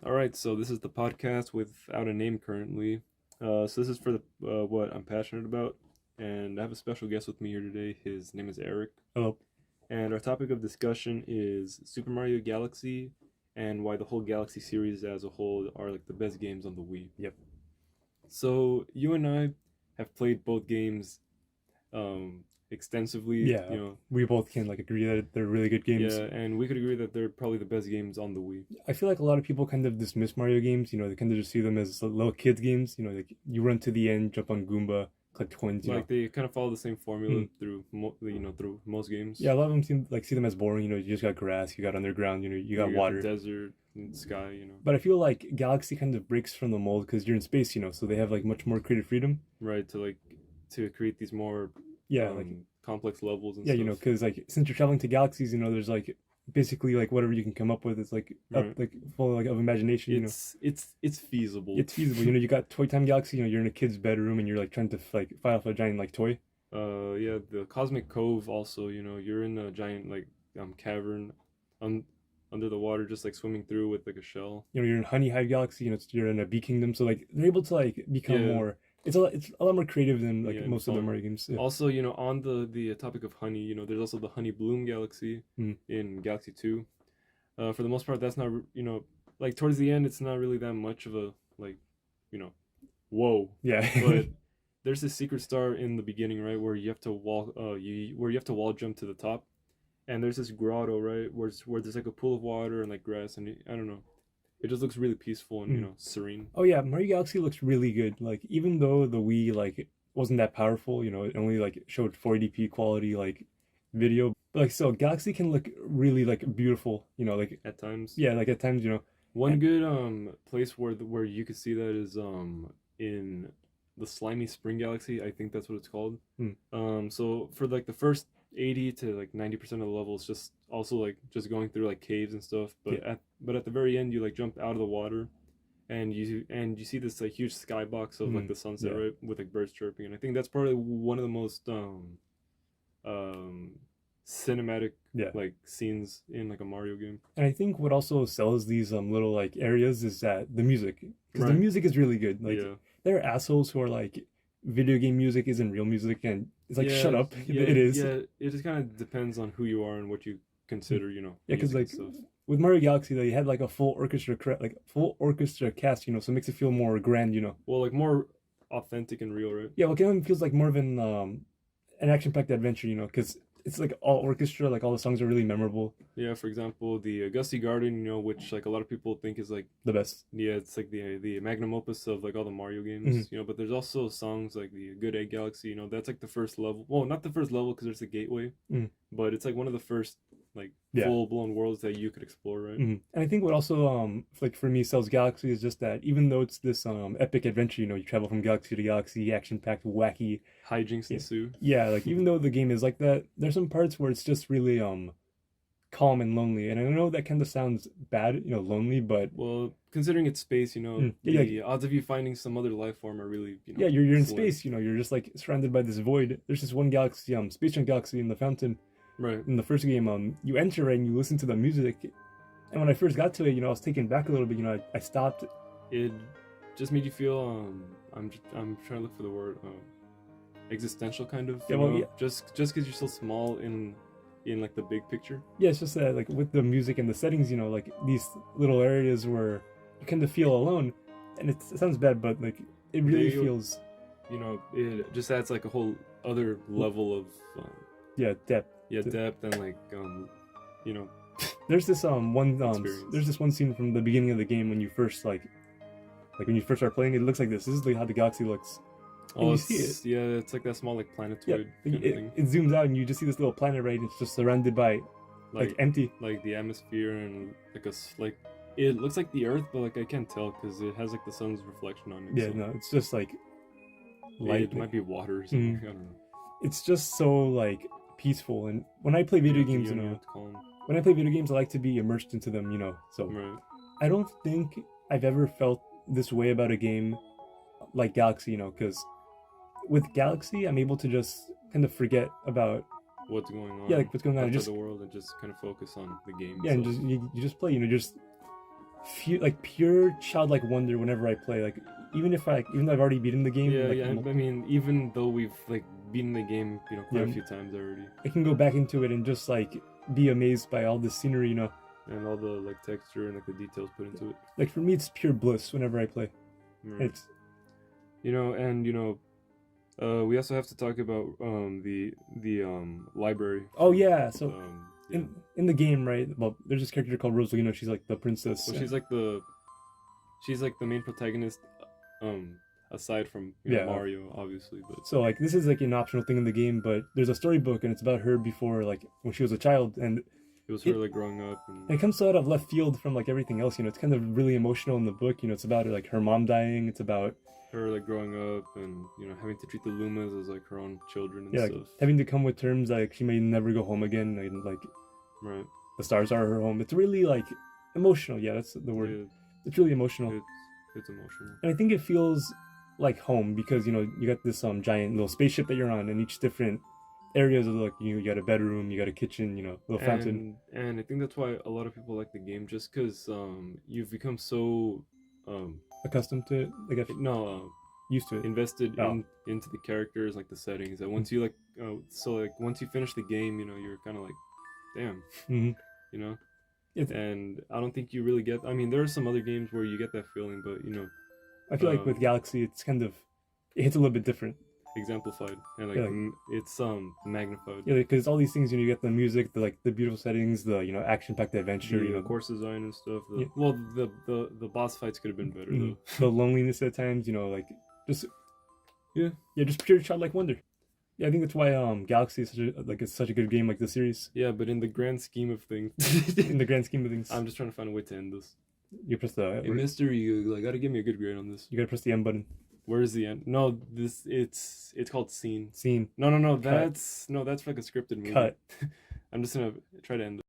All right, so this is the podcast without a name currently. So this is for what I'm passionate about, and I have a special guest with me here today. His name is Eric, Hello. and our topic of discussion is Super Mario Galaxy and why the whole Galaxy series as a whole are like the best games on the Wii. Yep. So you and I have played both games extensively. Yeah, we both can agree that they're really good games. Yeah, and we could agree that they're probably the best games on the Wii. I feel like a lot of people kind of dismiss Mario games. They kind of just see them as little kids games. Like you run to the end, jump on Goomba, collect coins. Like they kind of follow the same formula through through most games. Yeah, a lot of them see them as boring. You just got grass, you got underground, you got water, desert, and sky. But I feel like Galaxy kind of breaks from the mold because you're in space. So they have much more creative freedom. Right, to create these more complex levels and yeah, stuff. because since you're traveling to galaxies, there's basically whatever you can come up with. It's full of imagination. It's feasible. It's feasible. You got Toy Time Galaxy. You're in a kid's bedroom and you're trying to fight off a giant toy. Yeah, the Cosmic Cove also. You're in a giant cavern, under the water, just swimming through with a shell. You're in Honey Hive Galaxy. You're in a bee kingdom. So they're able to become more. It's a lot more creative than most of the Mario games. Yeah. Also, on the topic of honey, there's also the Honey Bloom Galaxy in Galaxy 2. For the most part, that's not towards the end, it's not really that much of a whoa. Yeah. But there's this secret star in the beginning, right, where you have to wall jump to the top, and there's this grotto, right, where there's a pool of water and grass, and I don't know. It just looks really peaceful and serene. Oh yeah, Mario Galaxy looks really good. Even though the Wii wasn't that powerful, it only showed 480p quality video. But still, Galaxy can look really beautiful. At times. Yeah, at times. One good place where you could see that is in the Slimy Spring Galaxy. I think that's what it's called. So for the first 80 to 90% of the levels, just also just going through caves and stuff, but at the very end you jump out of the water and you see this huge skybox of the sunset, right, with birds chirping, and I think that's probably one of the most cinematic scenes in a Mario game. And I think what also sells these little areas is that the music, because the music is really good. There are assholes who are video game music isn't real music, and it's shut up. It is. Yeah, it just kind of depends on who you are and what you consider, Yeah, because with Mario Galaxy, they had a full orchestra, cast, so it makes it feel more grand, Well, more authentic and real, right? Yeah, well, it kind of feels more of an action-packed adventure, because it's all orchestra, all the songs are really memorable. Yeah, for example, the Gusty Garden, which a lot of people think is the best. Yeah, it's the magnum opus of all the Mario games, but there's also songs like the Good Egg Galaxy, that's the first level. Well, not the first level because there's a gateway, but it's one of the first full-blown worlds that you could explore, right? And I think what also for me sells Galaxy is just that even though it's this epic adventure, you travel from galaxy to galaxy, action-packed, wacky, hijinks ensue. Yeah, even though the game is like that, there's some parts where it's just really calm and lonely, and I know that kind of sounds bad, lonely, but well, considering it's space, the odds of you finding some other life form are really yeah, you're in space, you're just surrounded by this void. There's this one galaxy, Space Junk Galaxy in the fountain. Right. In the first game, you enter and you listen to the music, and when I first got to it, I was taken back a little bit. I stopped. It just made you feel I'm trying to look for the word existential, kind of. Yeah, well, yeah. Just because you're so small in the big picture. Yeah, it's just that with the music and the settings, these little areas where you kind of feel alone, and it sounds bad, but it really feels. It just adds a whole other level of. Depth. Yeah, depth and There's this there's this one scene from the beginning of the game when you first when you first start playing. It looks like this. This is how the galaxy looks. And you see it. Yeah, it's that small planetoid. Yeah, it zooms out and you just see this little planet, right? It's just surrounded by empty, the atmosphere, and it looks like the Earth, but I can't tell because it has the sun's reflection on it. Yeah, so. No, it's just light. It might be water or something. I don't know. It's just so peaceful, and when I play video games, when I play video games, I like to be immersed into them, So right. I don't think I've ever felt this way about a game like Galaxy, because with Galaxy, I'm able to just kind of forget about what's going on. Yeah, what's going on in the world, and just kind of focus on the game. Yeah, and just you just play, just like pure childlike wonder whenever I play. Like even though I've already beaten the game. Yeah, like, yeah. I mean, even though we've like beaten the game, you know, quite a few times already, I can go back into it and just like be amazed by all the scenery, you know, and all the like texture and like the details put into it. Like for me, it's pure bliss whenever I play. Right. It's, you know, and you know, we also have to talk about the library. oh yeah, so yeah. in the game, right? Well, there's this character called Rosalina. She's like the princess. Well, she's like the main protagonist, aside from Mario, obviously. But so like this is like an optional thing in the game, but there's a storybook and it's about her before like when she was a child, and it was her like growing up, and it comes so out of left field from like everything else. You know, it's kind of really emotional in the book. You know, it's about like her mom dying. It's about her like growing up and you know having to treat the Lumas as like her own children and like, stuff. having to come with terms like she may never go home again, and like right, the stars are her home. It's really like emotional. Yeah, that's the word. Yeah, it's really emotional. It's emotional, and I think it feels like home because you know you got this giant little spaceship that you're on, and each different areas of like you got a bedroom, you got a kitchen, you know, little fountain. And I think that's why a lot of people like the game, just because you've become so accustomed to it, like used to it, invested into the characters, like the settings, that once you like once you finish the game, you know, you're kind of like, damn, mm-hmm. you know. And I don't think you really get. I mean, there are some other games where you get that feeling, but you know, I feel like with Galaxy, it's kind of it hits a little bit different, exemplified, and like it's magnified. Yeah, because all these things, you know, you get the music, the beautiful settings, the you know action-packed adventure, you know, course design and stuff. Well, the boss fights could have been better though. The loneliness at times, you know, like just just pure childlike wonder. Yeah, I think that's why Galaxy is such a good game, like the series. Yeah, but in the grand scheme of things, I'm just trying to find a way to end this. You press the hey, Mister, you like gotta give me a good grade on this. You gotta press the M button. Where is the end? No, it's called scene. Scene. No, that's for like a scripted movie. Cut. I'm just gonna try to end this.